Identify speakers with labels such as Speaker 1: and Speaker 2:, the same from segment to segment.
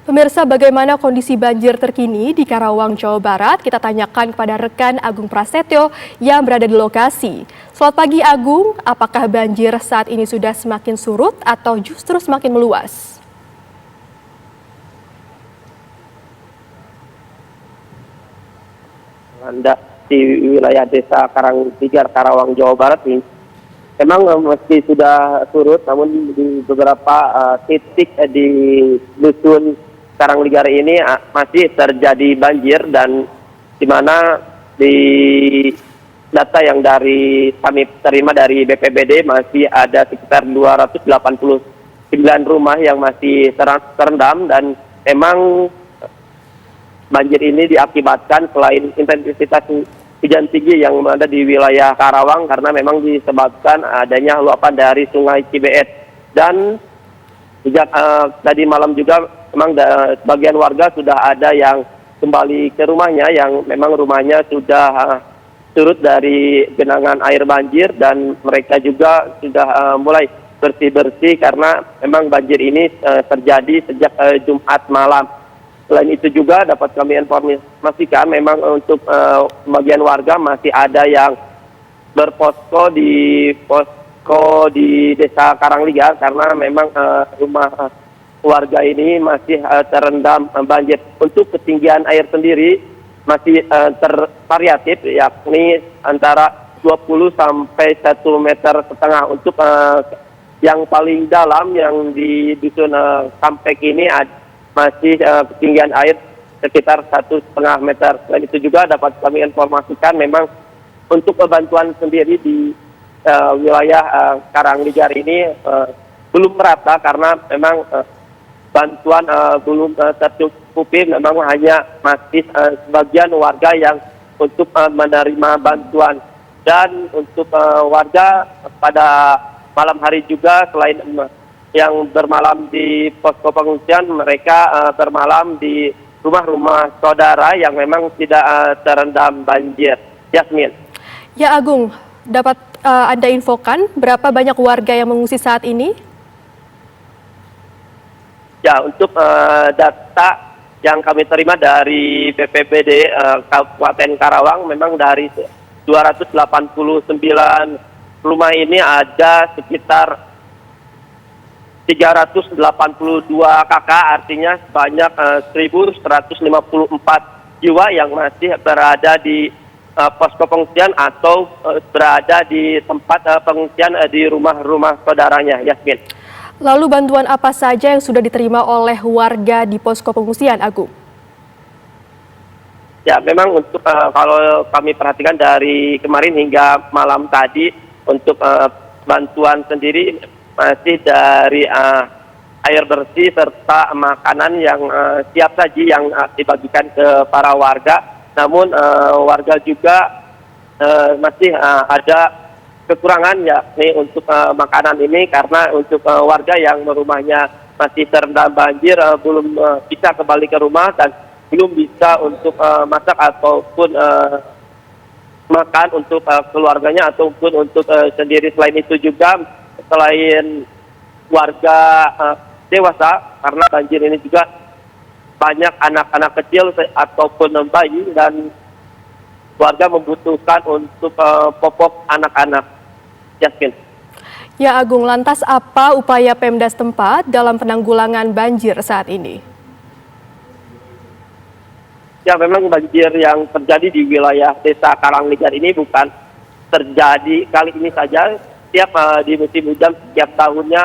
Speaker 1: Pemirsa, bagaimana kondisi banjir terkini di Karawang, Jawa Barat? Kita tanyakan kepada rekan Agung Prasetyo yang berada di lokasi. Selamat pagi Agung, apakah banjir saat ini sudah semakin surut atau justru semakin meluas?
Speaker 2: Di wilayah desa Karangtigar, Karawang, Jawa Barat ini memang meski sudah surut, namun di beberapa titik di dusun Karangligar ini masih terjadi banjir, dan di mana di data yang kami terima dari BPBD masih ada sekitar 289 rumah yang masih terendam, dan memang banjir ini diakibatkan selain intensitas hujan tinggi yang ada di wilayah Karawang karena memang disebabkan adanya luapan dari Sungai Cibeet, dan sejak tadi malam juga memang sebagian warga sudah ada yang kembali ke rumahnya yang memang rumahnya sudah surut dari genangan air banjir, dan mereka juga sudah mulai bersih-bersih karena memang banjir ini terjadi sejak Jumat malam. Selain itu juga dapat kami informasikan memang untuk bagian warga masih ada yang berposko di desa Karangligar karena memang rumah warga ini masih terendam banjir. Untuk ketinggian air sendiri masih tervariatif, yakni antara 20 sampai 1,5 meter. Untuk yang paling dalam yang di dusun Kampek ini masih ketinggian air sekitar 1,5 meter. Selain itu juga dapat kami informasikan memang untuk bantuan sendiri di wilayah Karangligar ini belum merata karena memang bantuan belum tercukupi. Memang hanya masih sebagian warga yang untuk menerima bantuan, dan untuk warga pada malam hari juga selain yang bermalam di posko pengungsian, mereka bermalam di rumah-rumah saudara yang memang tidak terendam banjir. Yasmin.
Speaker 1: Ya Agung, dapat Anda infokan berapa banyak warga yang mengungsi saat ini?
Speaker 2: Ya, untuk data yang kami terima dari BPBD Kabupaten Karawang, memang dari 289 rumah ini ada sekitar 382 kakak, artinya sebanyak 1.154 jiwa yang masih berada di posko pengungsian atau berada di tempat pengungsian di rumah-rumah saudaranya. Yasmin.
Speaker 1: Lalu bantuan apa saja yang sudah diterima oleh warga di posko pengungsian, Agung?
Speaker 2: Ya, memang untuk kalau kami perhatikan dari kemarin hingga malam tadi, untuk bantuan sendiri masih dari air bersih serta makanan yang siap saji yang dibagikan ke para warga. Namun warga juga masih ada kekurangan, yakni untuk makanan ini, karena untuk warga yang rumahnya masih terendam banjir belum bisa kembali ke rumah dan belum bisa untuk masak ataupun makan untuk keluarganya ataupun untuk sendiri. Selain itu juga selain warga dewasa, karena banjir ini juga banyak anak-anak kecil ataupun bayi, dan warga membutuhkan untuk popok anak-anak. Yasmin.
Speaker 1: Ya Agung, lantas apa upaya Pemda setempat dalam penanggulangan banjir saat ini?
Speaker 2: Ya, memang banjir yang terjadi di wilayah desa Karangligar ini bukan terjadi kali ini saja. Setiap di musim hujan setiap tahunnya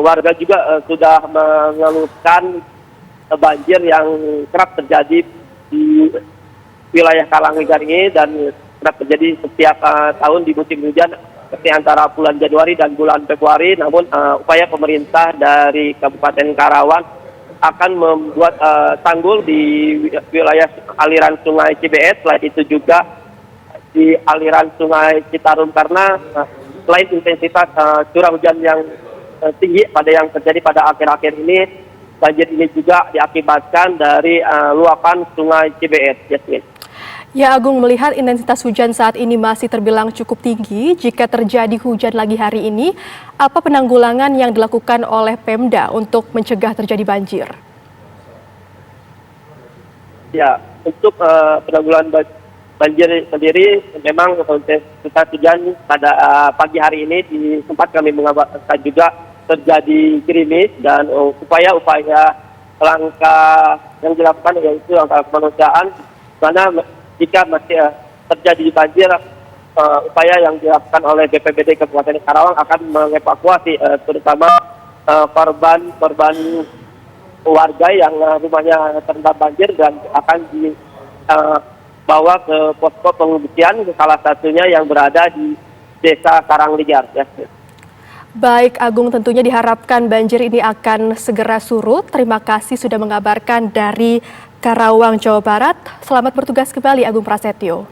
Speaker 2: warga juga sudah mengeluhkan banjir yang kerap terjadi di wilayah Karangligar ini, dan kerap terjadi setiap tahun di musim hujan seperti antara bulan Januari dan bulan Februari. Namun upaya pemerintah dari Kabupaten Karawang akan membuat tanggul di wilayah aliran Sungai Cibeet, selain itu juga di aliran Sungai Citarum, karena selain intensitas curah hujan yang tinggi yang terjadi pada akhir-akhir ini, banjir ini juga diakibatkan dari luapan Sungai Cibeet. Yasmin.
Speaker 1: Ya Agung, melihat intensitas hujan saat ini masih terbilang cukup tinggi, jika terjadi hujan lagi hari ini, apa penanggulangan yang dilakukan oleh Pemda untuk mencegah terjadi banjir?
Speaker 2: Ya, untuk penanggulangan banjir sendiri memang intensitas hujan pada pagi hari ini di tempat kami mengabarkan juga terjadi gerimis dan upaya-upaya langkah yang dilakukan yaitu langkah kemanusiaan, mana jika masih terjadi banjir, upaya yang dilakukan oleh BPBD Kabupaten Karawang akan mengevakuasi terutama korban warga yang rumahnya terendam banjir dan akan dibawa ke posko pengungsian, salah satunya yang berada di Desa Karangligar. Ya.
Speaker 1: Baik Agung, tentunya diharapkan banjir ini akan segera surut. Terima kasih sudah mengabarkan dari Karawang, Jawa Barat. Selamat bertugas kembali Agung Prasetyo.